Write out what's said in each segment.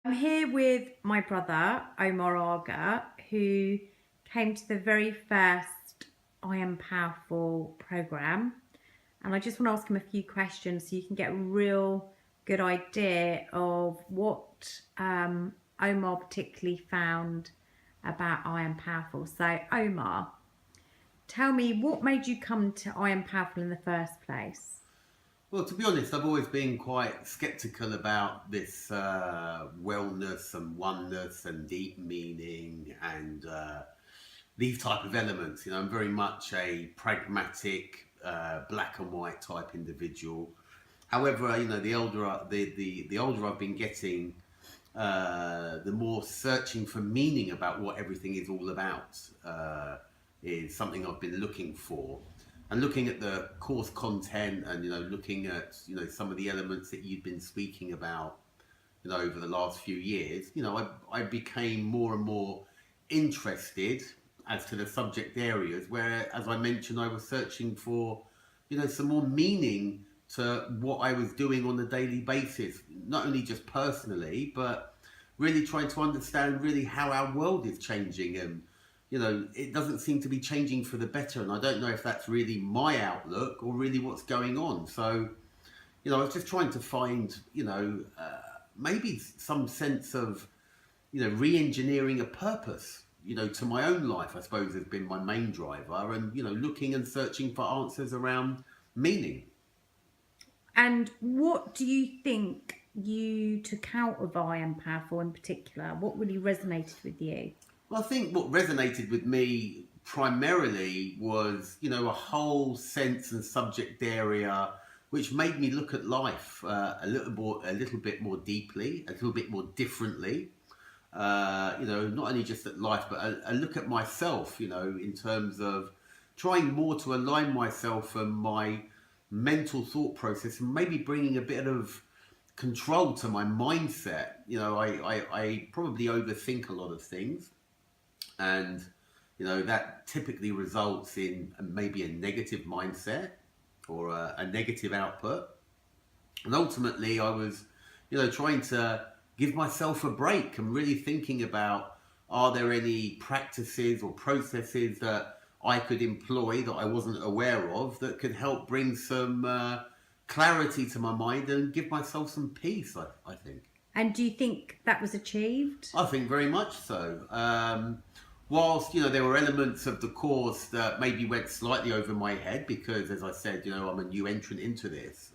I'm here with my brother, Omar Aga, who came to the very first I Am Powerful program. And I just want to ask him a few questions so you can get a real good idea of what Omar particularly found about I Am Powerful. So, Omar, tell me, what made you come to I Am Powerful in the first place? Well, to be honest, I've always been quite skeptical about this wellness and oneness and deep meaning and these type of elements. I'm very much a pragmatic, black and white type individual. However, the older I've been getting, the more searching for meaning about what everything is all about is something I've been looking for. And looking at the course content and looking at some of the elements that you've been speaking about over the last few years, I became more and more interested as to the subject areas where, as I mentioned, I was searching for some more meaning to what I was doing on a daily basis, not only just personally but really trying to understand really how our world is changing. And it doesn't seem to be changing for the better, and I don't know if that's really my outlook or really what's going on. So I was just trying to find maybe some sense of re-engineering a purpose to my own life, I suppose, has been my main driver. And looking and searching for answers around meaning. And what do you think you took out of I Am Powerful in particular? What really resonated with you? Well, I think what resonated with me primarily was, a whole sense and subject area which made me look at life a little bit more deeply, a little bit more differently. Not only just at life, but a look at myself, in terms of trying more to align myself and my mental thought process, and maybe bringing a bit of control to my mindset. I probably overthink a lot of things, and that typically results in maybe a negative mindset or a negative output. And ultimately I was trying to give myself a break and really thinking about, are there any practices or processes that I could employ that I wasn't aware of that could help bring some clarity to my mind and give myself some peace, I think. And do you think that was achieved? I think very much so. Whilst there were elements of the course that maybe went slightly over my head because, as I said, I'm a new entrant into this.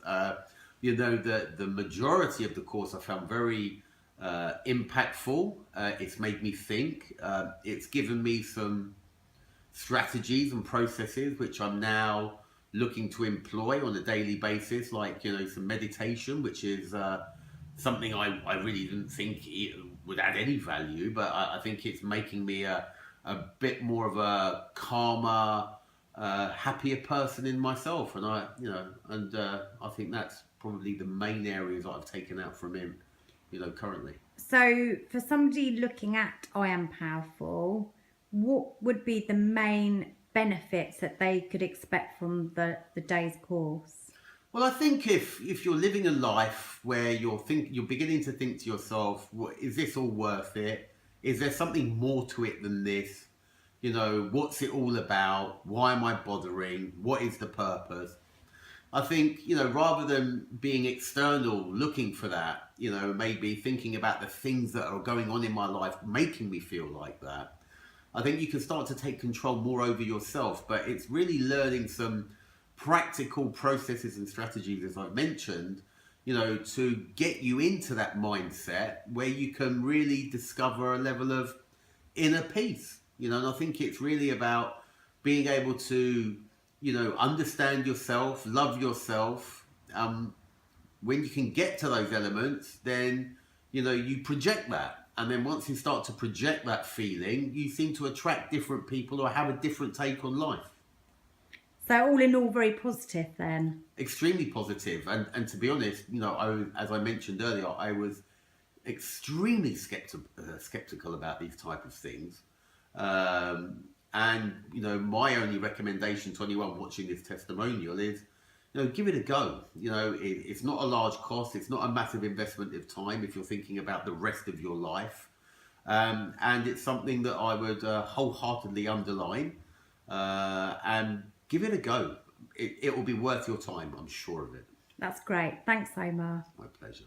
The majority of the course I found very impactful. It's made me think. It's given me some strategies and processes which I'm now looking to employ on a daily basis, like some meditation, which is something I really didn't think it would add any value, but I think it's making me a bit more of a calmer, happier person in myself. And I think that's probably the main areas that I've taken out from him, currently. So for somebody looking at I Am Powerful, what would be the main benefits that they could expect from the day's course? Well, I think if you're living a life where you're beginning to think to yourself, is this all worth it? Is there something more to it than this? What's it all about? Why am I bothering? What is the purpose? I think, rather than being external, looking for that, maybe thinking about the things that are going on in my life, making me feel like that, I think you can start to take control more over yourself. But it's really learning some practical processes and strategies, as I mentioned, to get you into that mindset where you can really discover a level of inner peace. And I think it's really about being able to, understand yourself, love yourself. When you can get to those elements, then, you project that. And then once you start to project that feeling, you seem to attract different people or have a different take on life. So all in all, very positive then. Extremely positive. And to be honest, as I mentioned earlier, I was extremely skeptical about these type of things. And my only recommendation to anyone watching this testimonial is, give it a go. It's not a large cost. It's not a massive investment of time if you're thinking about the rest of your life. And it's something that I would wholeheartedly underline and give it a go. It will be worth your time, I'm sure of it. That's great. Thanks, Omar. My pleasure.